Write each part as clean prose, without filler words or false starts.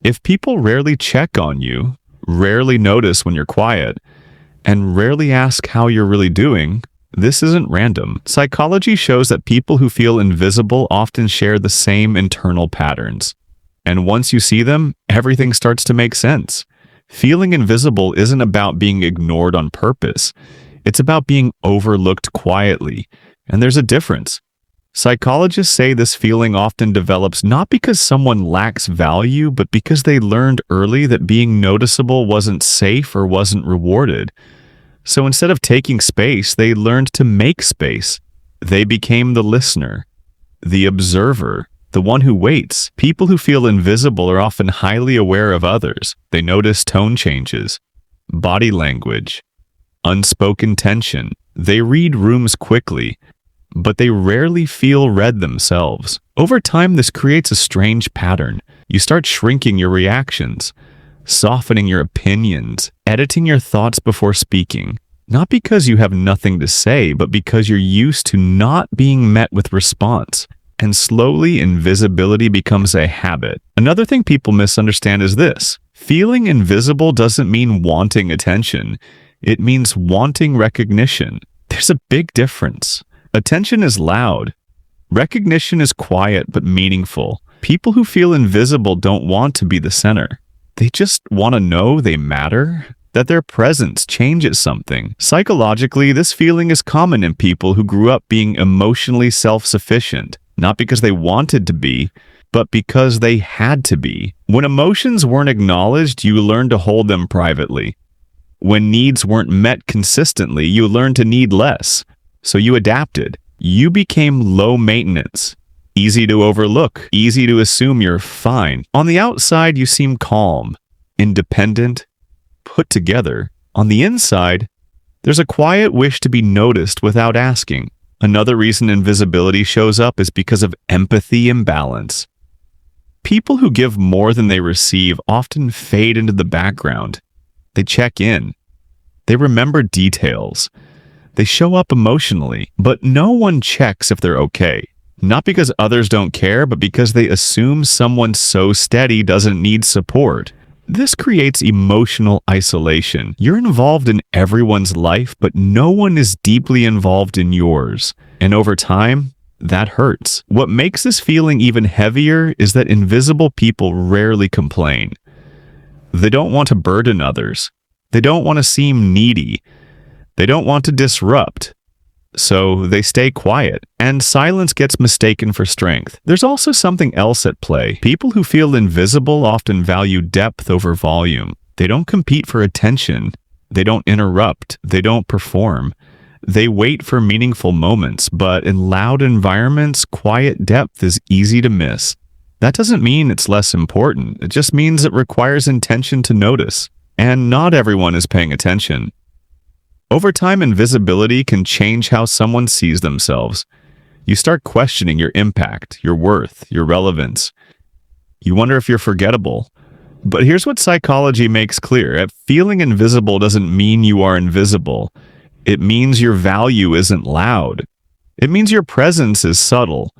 If people rarely check on you, rarely notice when you're quiet, and rarely ask how you're really doing, this isn't random. Psychology shows that people who feel invisible often share the same internal patterns. And once you see them, everything starts to make sense. Feeling invisible isn't about being ignored on purpose. It's about being overlooked quietly. And there's a difference. Psychologists say this feeling often develops not because someone lacks value, but because they learned early that being noticeable wasn't safe or wasn't rewarded. So instead of taking space, they learned to make space. They became the listener, the observer, the one who waits. People who feel invisible are often highly aware of others. They notice tone changes, body language, unspoken tension. They read rooms quickly, but they rarely feel read themselves. Over time, this creates a strange pattern. You start shrinking your reactions, softening your opinions, editing your thoughts before speaking. Not because you have nothing to say, but because you're used to not being met with response. And slowly, invisibility becomes a habit. Another thing people misunderstand is this. Feeling invisible doesn't mean wanting attention. It means wanting recognition. There's a big difference. Attention is loud. Recognition is quiet but meaningful. People who feel invisible don't want to be the center. They just want to know they matter, that their presence changes something. Psychologically, this feeling is common in people who grew up being emotionally self-sufficient. Not because they wanted to be, but because they had to be. When emotions weren't acknowledged, you learned to hold them privately. When needs weren't met consistently, you learned to need less. So you adapted. You became low maintenance. Easy to overlook. Easy to assume you're fine. On the outside, you seem calm, independent, put together. On the inside, there's a quiet wish to be noticed without asking. Another reason invisibility shows up is because of empathy imbalance. People who give more than they receive often fade into the background. They check in. They remember details. They show up emotionally, but no one checks if they're okay. Not because others don't care, but because they assume someone so steady doesn't need support. This creates emotional isolation. You're involved in everyone's life, but no one is deeply involved in yours. And over time, that hurts. What makes this feeling even heavier is that invisible people rarely complain. They don't want to burden others. They don't want to seem needy. They don't want to disrupt. So they stay quiet, and silence gets mistaken for strength. There's also something else at play. People who feel invisible often value depth over volume. They don't compete for attention. They don't interrupt. They don't perform. They wait for meaningful moments, but in loud environments, quiet depth is easy to miss. That doesn't mean it's less important. It just means it requires intention to notice. And not everyone is paying attention. Over time, invisibility can change how someone sees themselves. You start questioning your impact, your worth, your relevance. You wonder if you're forgettable. But here's what psychology makes clear. Feeling invisible doesn't mean you are invisible. It means your value isn't loud. It means your presence is subtle.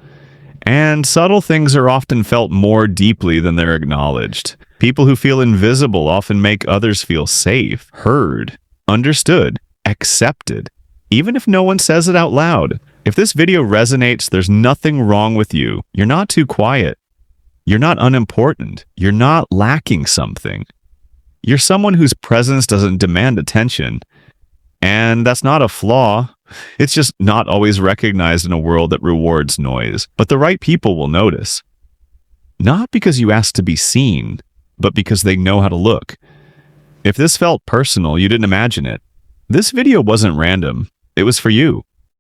And subtle things are often felt more deeply than they're acknowledged. People who feel invisible often make others feel safe, heard, understood, accepted, even if no one says it out loud. If this video resonates, there's nothing wrong with you. You're not too quiet. You're not unimportant. You're not lacking something. You're someone whose presence doesn't demand attention. And that's not a flaw. It's just not always recognized in a world that rewards noise. But the right people will notice. Not because you asked to be seen, but because they know how to look. If this felt personal, you didn't imagine it. This video wasn't random. It was for you.